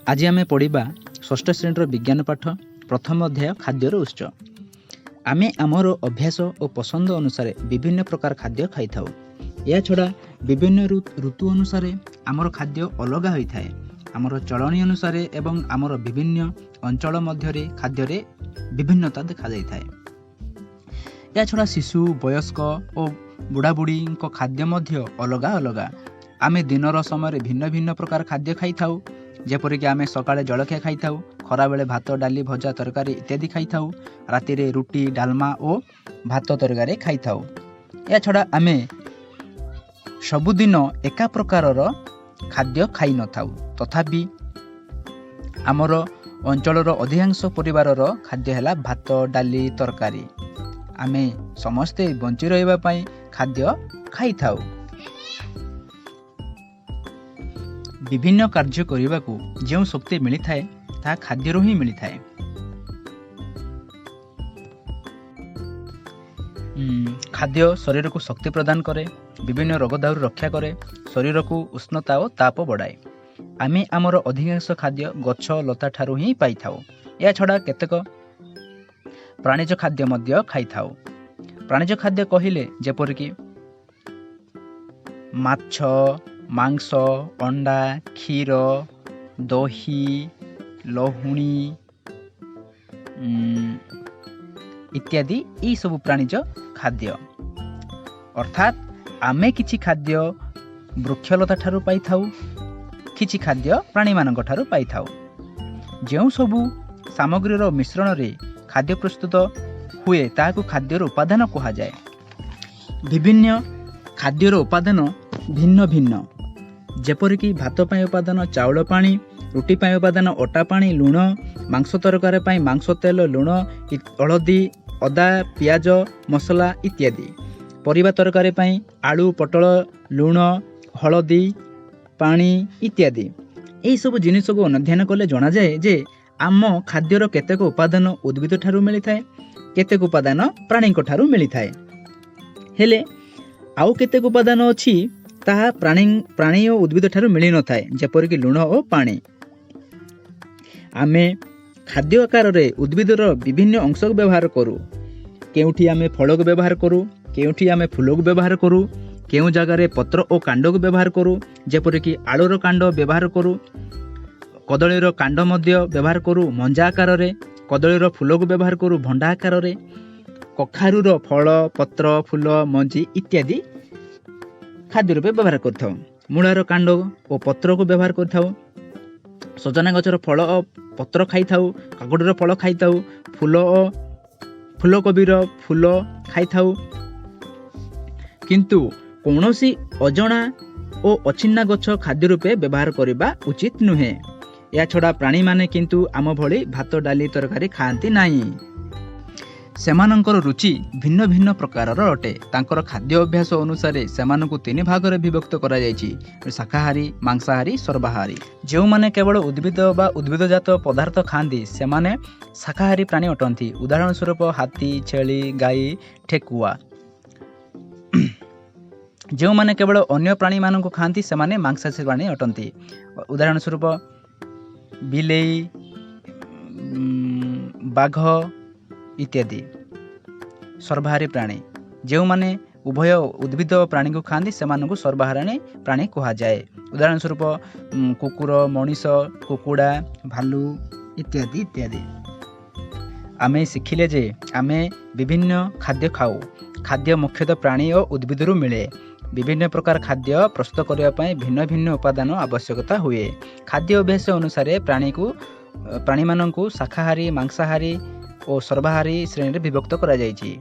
आज आम पढ़ा षष्ठ श्रेणी विज्ञान पाठ प्रथम अध्याय खाद्यर उत्स। आम आमर अभ्यास और पसंद अनुसार विभिन्न प्रकार खाद्य खाई था। या छड़ा विभिन्न ऋतु अनुसार आमर खाद्य अलग होता है। आमर चलनी अनुसार एवं आमर विभिन्न अंचल मध्य खाद्य विभिन्नता देखा जाता है। या छड़ा शिशु वयस्क और बुढ़ा बुढ़ी खाद्य मध्य अलग अलग। आम दिनर समय भिन्न भिन्न प्रकार खाद्य खाई था। जेपरिक आम सकाळे जलखिया खाई था, खरा बेले भात डाली भजा तरकारी इत्यादि खाई था, राति रे रुटी डालमा और भात तरकारी खाई था। या छड़ा आम सबुदिन एका प्रकारर खाद्य खाई न था। तथापि आमर अंचलर अधिकांश परिवारर खाद्य है भात डाली तरकारी। आम समस्ते बंची रहिबा पई खाद्य खाई था। विभिन्न कार्य करने को जो शक्ति मिली थाए ता खाद्य ही मिली थाए। खाद्य शरीर को शक्ति प्रदान करे, विभिन्न रोग दाउर रक्षा करे, शरीर को उष्णता और ताप बढ़ाए। आमे आमर अधिकांश खाद्य गछ लता ठारू ही पाई थाओ। या छड़ा केतेक प्राणीज खाद्य मध्य खाई थाओ। प्राणीज खाद्य कहिले जेपरिक माछ, मांस, अंडा, क्षीर, दही, लहुणी इत्यादि यही सब प्राणीज खाद्य। अर्थात आमे किछि खाद्य वृक्षलता ठारू पाई थाउ, किछि खाद्य प्राणी मानक ठारू पाई थाउ। जो सबु सामग्रीर मिश्रण रे खाद्य प्रस्तुत हुए ताहाकु खाद्यर उपादान कहा जाए। विभिन्न खाद्यर उपादान भिन्न भिन्न। जेपरिक भात पाई उपादान चाउल पानी, रुटी पाई उपादान अटा पानी, लुण, मांस तरकारी पाई मांस तेल, लुण, हलदी, अदा, पियाज, मसला इत्यादि। परिबा तरकारी पाई आलू, पटल, लुण, हलदी, पानी इत्यादि। यही सब जिनिस को अध्ययन कले जना जाए जे आम खाद्यर केतेक उपादान उद्भिद ठारू मिली थाए, केतेक उपादान प्राणी ठारू मिली थाए। हेले आउ केतेक उपादान अछि ताहा प्राणी और उद्भिद ठारू मिली न थाए, जेपरिक लुण और पानी। आमे खाद्य आकार रे उद्भिदर विभिन्न अंश को व्यवहार करू। केउठी आमे फल को व्यवहार करू, केउठी आमे फूल को व्यवहार करू, केउ जगार पत्र और कांड को व्यवहार करू। जेपरिक आलूर कांड व्यवहार करू, कदलीर कांड मध्य व्यवहार करू मंजा आकार रे, कदलीर फूल को व्यवहार करू भंडा आकार रे, कखारुर फल, पत्र, फूल, मंजी इत्यादि खाद्य रूपे व्यवहार करथाउ। मूलार कांड और पत्र को व्यवहार करथाउ। सजना गछर फल और पत्र खाई थाउ, काकुड़ीर फल खाई थाउ, फूलकोबीर फूल खाई थाउ। किंतु कौनसी अजणा और अचिन्ना गछ खाद्य रूपे व्यवहार करबा उचित नुहे। या छड़ा प्राणी माने किंतु आम भली भात डाली तरकारी खाआंती नाही। सेमानंकर रुचि भिन्न भिन्न प्रकारर अटे। तांकर खाद्य अभ्यास अनुसार सेमानंकु तीन भागरे विभक्त करा जायछि, शाकाहारी, मांसाहारी, सर्वाहारी। जो माने केवल उद्भिद बा उद्भिदजात पदार्थ खांदी सेमाने शाकाहारी प्राणी अटंती। उदाहरण स्वरूप हाथी, छेली, गाई, ठेकुआ। जो माने केवल अन्य प्राणी मानंकु खांती सेमाने मांसाहारी प्राणी अटंती। उदाहरण स्वरूप बिलेई, बाघ इत्यादि। सर्वाहारी प्राणी जो माने उभय उद्भिद प्राणी को खाती से सर्वाहारी प्राणी कहा जाए। उदाहरण स्वरूप कुकुर, मनीष, कुकुड़ा, भालू इत्यादि इत्यादि। आमे शिखिले जे आमे विभिन्न खाद्य खाऊ। खाद्य मुख्यतः प्राणी और उद्भिद मिले। विभिन्न प्रकार खाद्य प्रस्तुत करने भिन्न भिन्न उपादान आवश्यकता हुए। खाद्य अभ्यास अनुसार प्राणी मानक शाकाहारी, मांसाहारी और सर्वाहारी श्रेणी विभक्त करा जायछि।